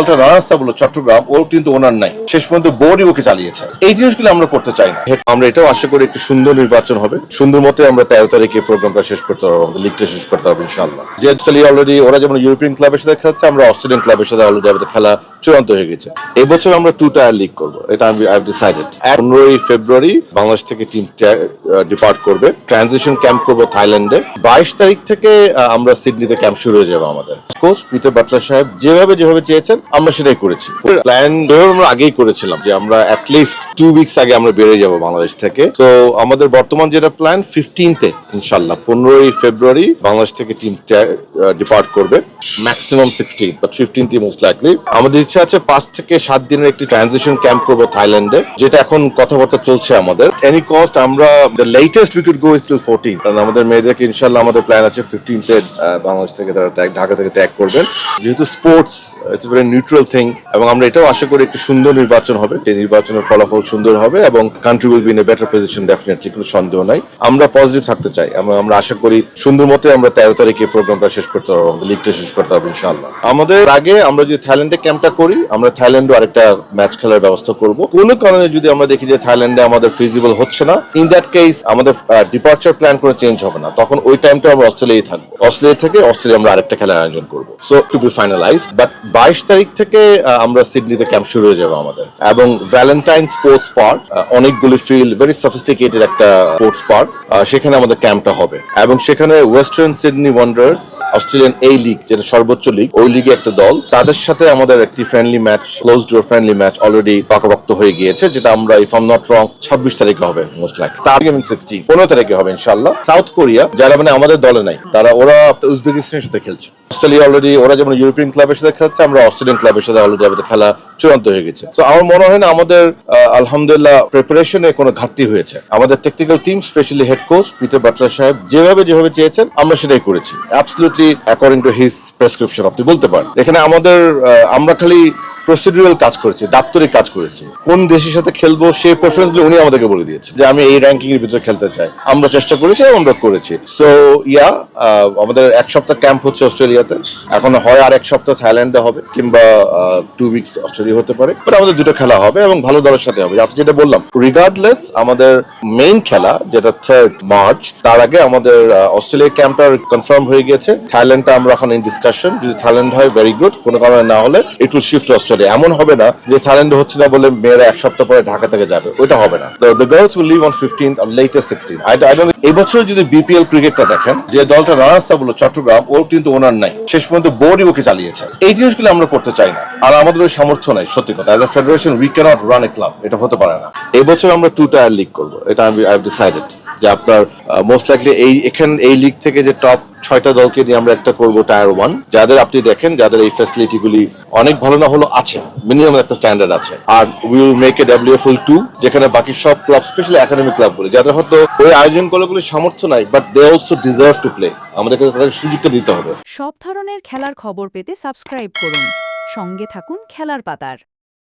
দলটা runners up হলো চট্টগ্রাম, ওর কিন্তু ওনার নাই, শেষ পর্যন্ত বোর্ডই ওকে চালিয়েছে। এই জিনিসগুলো আমরা করতে চাই না। আমরা এটাও আশা করি একটি সুন্দর নির্বাচন হবে, সুন্দর মতো আমরা 13 তারিখে প্রোগ্রামটা শেষ করতে পারবো, আমাদের লিগটা শেষ করতে পারবো ইনশাআল্লাহ। যে অলরেডি ওরা যেমন ইউরোপিয়ান ক্লাবের সাথে খেলছে, আমরা অস্ট্রেলিয়ান ক্লাবের সাথে অলরেডি আমাদের খেলা চূড়ান্ত হয়ে গেছে। এবছর আমরা 2 টায়ার লিগ করবো, এটা আমি ডিসাইডেড। 15ই ফেব্রুয়ারি বাংলাদেশ থেকে টিমটা ডিপার্ট করবে, ট্রানজিশন ক্যাম্প করবো থাইল্যান্ডে। 22 তারিখ থেকে আমরা সিডনিতে ক্যাম্প শুরু হয়ে যাবে। আমাদের কোচ পিটার বাটলার সাহেব যেভাবে চেয়েছেন আমরা সেটাই করেছি। প্ল্যান আমরা আগেই করেছিলাম যে আমরা অ্যাটলিস্ট 2 উইকস আগে আমরা বেরিয়ে যাব বাংলাদেশ থেকে। তো আমাদের বর্তমান যেটা প্ল্যান 15তে ইনশাল্লাহ 15ই ফেব্রুয়ারি বাংলাদেশ থেকে টিমটা ডিপার্ট করবে, maximum 16 but 15th most likely. আমাদের ইচ্ছা আছে 5 থেকে 7 দিনের একটি ট্রানজিশন ক্যাম্প করবো থাইল্যান্ডে, যেটা এখন কথাবার্তা চলছে আমাদের। এনি কস্ট আমরা the latest we could go is till 14, কারণ আমাদের মেয়েদেরকে ইনশাল্লাহ আমাদের প্ল্যান আছে 15তে বাংলাদেশ থেকে তারা ঢাকা থেকে ত্যাগ করবেন। যেহেতু sports it's very neutral thing, এবং আমরা এটাও আশা করি একটি সুন্দর নির্বাচন হবে, এই নির্বাচনের ফলাফল সুন্দর হবে এবং country will be in a better position, definitely, কোনো সন্দেহ নাই। আমরা পজিটিভ থাকতে চাই, আমরা আশা করি সুন্দর মতো আমরা 13 তারিখে প্রোগ্রামটা শেষ করতে পারবো, আমাদের লিগটা শেষ করতে পারবো ইনশাআল্লাহ। আমাদের আগে আমরা যদি থাইল্যান্ডে ক্যাম্পটা করি, আমরা থাইল্যান্ডে আরেকটা ম্যাচ খেলার ব্যবস্থা করব। কোনো কারণে যদি আমরা দেখি যে থাইল্যান্ডে আমাদের ফিজিবল হচ্ছে না, ইন দ্যাট কেস আমাদের ডিপার্চার প্ল্যান কোনো চেঞ্জ হবে না, তখন ওই টাইমটা আমরা অস্ট্রেলিয়ায় থাকবো। অস্ট্রেলিয়া থেকে অস্ট্রেলিয়া আমরা আরেকটা খেলার আয়োজন করবো। So to be finalised, but 22 তারিখ থেকে আমরা সিডনিতে ক্যাম্প শুরু হয়ে যাবে আমাদের, এবং ভ্যালেন্টাইন স্পোর্টস পার্ক, অনেকগুলি ফিল্ড, ভেরি সফিস্টিকেটেড একটা স্পোর্টস পার্ক, সেখানে আমাদের ক্যাম্পটা হবে। এবং সেখানে ওয়েস্টার্ন সিডনি ওয়ান্ডারার্স, অস্ট্রেলিয়ান এই লিগ যেটা সর্বোচ্চ লিগ, ওই লিগে একটা দল, তাদের সাথে আমাদের একটি friendly match, closed door friendly match already পাকাপোক্ত হয়ে গিয়েছে, যেটা আমরা if I am not wrong 26 তারিখে হবে মোস্ট লাইকলি। তার আগে 15 তারিখে হবে ইনশাআল্লাহ। সাউথ কোরিয়া, যারা মানে আমাদের দলে নাই, ওরা উজবেকিস্তানের সাথে খেলছে। অস্ট্রেলিয়া অলরেডি ওরা যেমন ইউরোপিয়ান ক্লাবের সাথে খেলছে, আমরা অস্ট্রেলিয়ান ক্লাবের সাথে অলরেডি আমাদের খেলা চূড়ান্ত হয়ে গেছে। তো আমার মনে হয় না আমাদের আলহামদুলিল্লাহ প্রিপারেশনে কোনো ঘাটতি হয়েছে। আমাদের technical team, specially head coach Peter Butler সাহেব যেভাবে চেয়েছেন আমরা সেটাই করেছি, absolutely according to his prescription আপনি বলতে পারেন। এখানে আমাদের আমরা খালি প্রসিডিউরাল কাজ করেছি, দাপ্তরিক কাজ করেছি। কোন দেশের সাথে খেলবো সেই প্রেফারেন্স গুলো উনি আমাদেরকে বলে দিয়েছে, যে আমি এই র্যাঙ্কিং এর ভিতরে খেলতে চাই। আমরা চেষ্টা করেছি এবং আমরা করেছি। সো আমাদের 1 সপ্তাহ ক্যাম্প হচ্ছে অস্ট্রেলিয়াতে, এখন হয় আর 1 সপ্তাহ থাইল্যান্ডে হবে, কিংবা 2 উইকস অস্ট্রেলিয়া হতে পারে। বাট আমাদের 2টো খেলা হবে এবং ভালো দলের সাথে হবে। আপনি যেটা বললাম, রিগার্ডলেস আমাদের মেইন খেলা যেটা 3rd মার্চ, তার আগে আমাদের অস্ট্রেলিয়া ক্যাম্পটা কনফার্ম হয়ে গেছে। থাইল্যান্ডটা আমরা এখন ইন ডিসকাশন, যদি থাইল্যান্ড হয় ভেরি গুড, কোনো কারণে না হলে ইট উইল শিফট অস্ট্রেলিয়া। এমন হবে না যে থাইল্যান্ডে হচ্ছে না বলে মেয়েরা 1 সপ্তাহ পরে ঢাকা থেকে যাবে, ওইটা হবে না। তো the girls will leave on 15th or latest 16. I don't know। এই বছর যদি বিপিএল ক্রিকেটটা দেখেন, যে দলটা রানার্স আপ হলো চট্টগ্রাম, ওর কিন্তু ওনার নাই, শেষ পর্যন্ত বোর্ডই ওকে চালিয়েছে। এই জিনিসগুলো আমরা করতে চাই না, আর আমাদের ওই সামর্থ্য নাই। সত্যি কথা, as a federation we can't run a club, এটা হতে পারে না। এই বছর আমরা 2 টায়ার লিগ করবো, এটা আমি ডিসাইডেড। যে আপনার মোস্ট লাইকলি এই লিগ থেকে যে টপ 6টা দলকে নিয়ে আমরা একটা করবো টায়ার 1, যাদের আপনি দেখেন যাদের এই ফ্যাসিলিটি গুলি অনেক ভালো না হলো আছে, মিনিমাম একটা স্ট্যান্ডার্ড আছে। আর we will make a WFL 2, যেখানে বাকি সব ক্লাব, স্পেশালি একাডেমিক ক্লাবগুলি, যাদের হয়তো ওই আয়োজন করাগুলি সামর্থ্য নাই, but they also deserve to play, আমাদেরকে তাদের সুযোগটা দিতে হবে। সব ধরনের খেলার খবর পেতে সাবস্ক্রাইব করুন, সঙ্গে থাকুন খেলার পাতার।